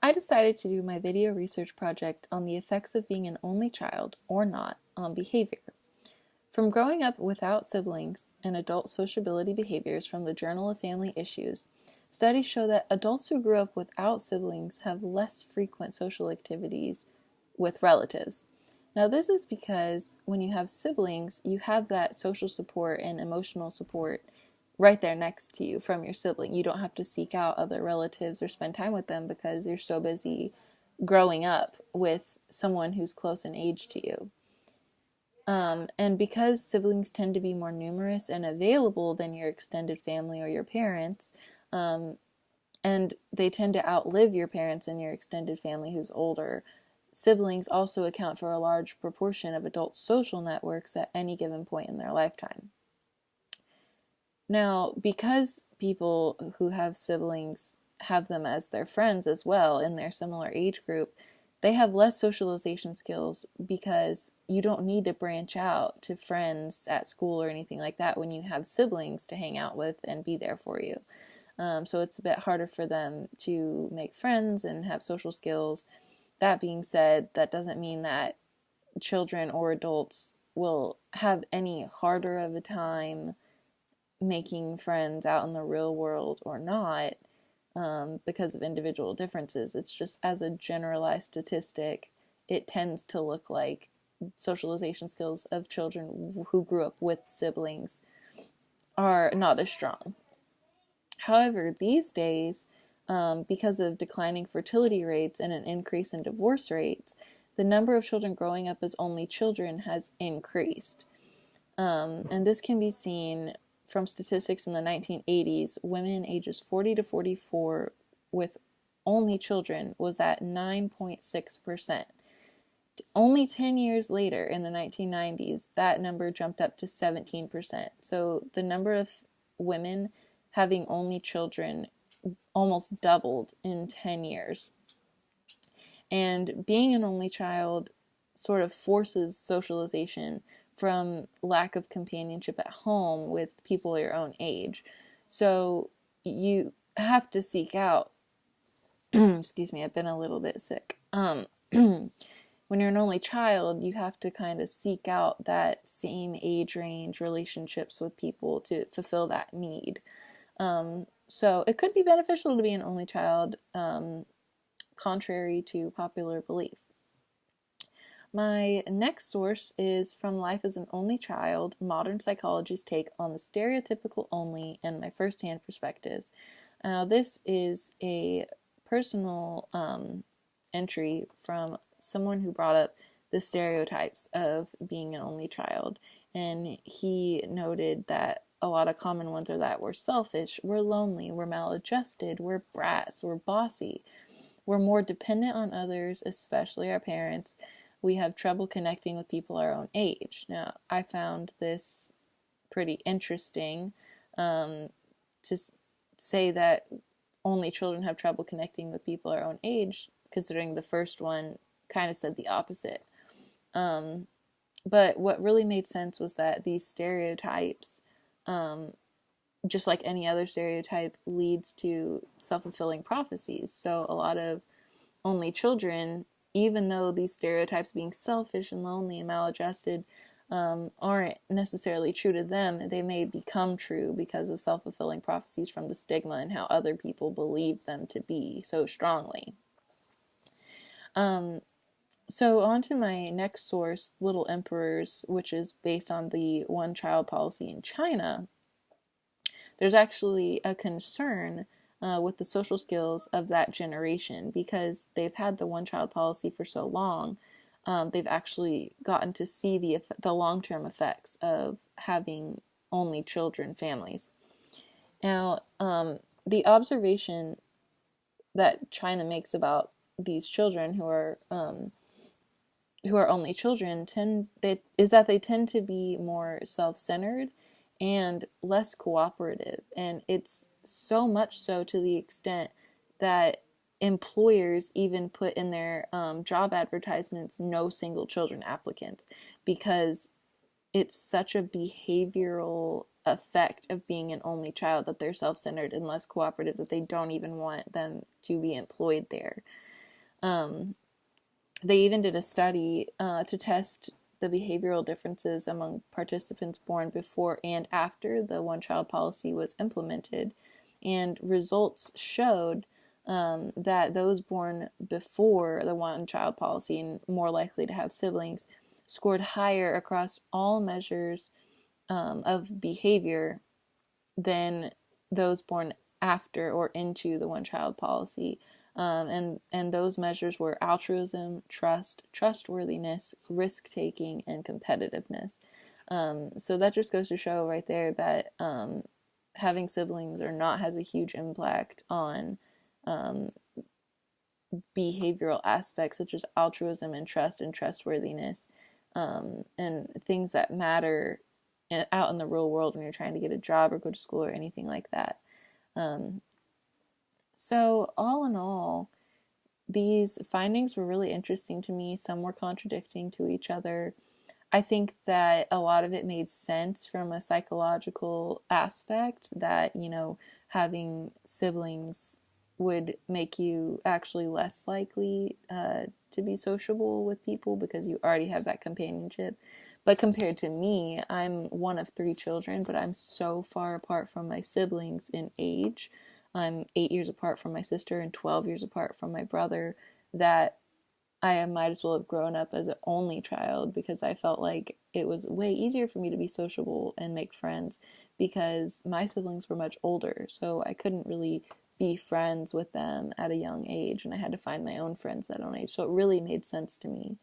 I decided to do my video research project on the effects of being an only child, or not, on behavior. From growing up without siblings and adult sociability behaviors from the Journal of Family Issues, studies show that adults who grew up without siblings have less frequent social activities with relatives. Now, this is because when you have siblings, you have that social support and emotional support right there next to you from your sibling. You don't have to seek out other relatives or spend time with them because you're so busy growing up with someone who's close in age to you. And because siblings tend to be more numerous and available than your extended family or your parents, and they tend to outlive your parents and your extended family who's older, siblings also account for a large proportion of adult social networks at any given point in their lifetime. Now, because people who have siblings have them as their friends as well in their similar age group, they have less socialization skills because you don't need to branch out to friends at school or anything like that when you have siblings to hang out with and be there for you. So it's a bit harder for them to make friends and have social skills. That being said, that doesn't mean that children or adults will have any harder of a time making friends out in the real world or not, because of individual differences. It's just as a generalized statistic, it tends to look like socialization skills of children who grew up with siblings are not as strong. However, these days, because of declining fertility rates and an increase in divorce rates, the number of children growing up as only children has increased. And this can be seen from statistics in the 1980s. Women ages 40 to 44 with only children was at 9.6%. Only 10 years later, in the 1990s, that number jumped up to 17%. So the number of women having only children almost doubled in 10 years. And being an only child sort of forces socialization from lack of companionship at home with people your own age. So you have to seek out, excuse me, I've been a little bit sick. When you're an only child, you have to kind of seek out that same age range relationships with people to fulfill that need. So it could be beneficial to be an only child, contrary to popular belief. My next source is from Life as an Only Child, Modern Psychology's Take on the Stereotypical Only and My Firsthand Perspectives. This is a personal entry from someone who brought up the stereotypes of being an only child. And he noted that a lot of common ones are that we're selfish, we're lonely, we're maladjusted, we're brats, we're bossy, we're more dependent on others, especially our parents. We have trouble connecting with people our own age. Now, I found this pretty interesting, to say that only children have trouble connecting with people our own age, considering the first one kind of said the opposite. But what really made sense was that these stereotypes, just like any other stereotype, leads to self-fulfilling prophecies. So a lot of only children, even though these stereotypes being selfish and lonely and maladjusted aren't necessarily true to them, they may become true because of self-fulfilling prophecies from the stigma and how other people believe them to be so strongly. So on to my next source, Little Emperors, which is based on the one-child policy in China. There's actually a concern with the social skills of that generation because they've had the one-child policy for so long. They've actually gotten to see the long-term effects of having only children families. Now, the observation that China makes about these children who are only children is that they tend to be more self-centered and less cooperative. And it's so much so to the extent that employers even put in their job advertisements no single children applicants, because it's such a behavioral effect of being an only child that they're self-centered and less cooperative that they don't even want them to be employed there. Um, they even did a study to test the behavioral differences among participants born before and after the one child policy was implemented. And results showed that those born before the one child policy and more likely to have siblings scored higher across all measures of behavior than those born after or into the one child policy. And those measures were altruism, trust, trustworthiness, risk taking, and competitiveness. So that just goes to show right there that having siblings or not has a huge impact on um, behavioral aspects such as altruism and trust and trustworthiness, and things that matter out in the real world when you're trying to get a job or go to school or anything like that. Um, so, all in all, these findings were really interesting to me. Some were contradicting to each other. I think that a lot of it made sense from a psychological aspect that, having siblings would make you actually less likely to be sociable with people because you already have that companionship. But compared to me, I'm one of three children, but I'm so far apart from my siblings in age. I'm 8 years apart from my sister and 12 years apart from my brother that I might as well have grown up as an only child because I felt like it was way easier for me to be sociable and make friends because my siblings were much older. So I couldn't really be friends with them at a young age, and I had to find my own friends at that own age. So it really made sense to me.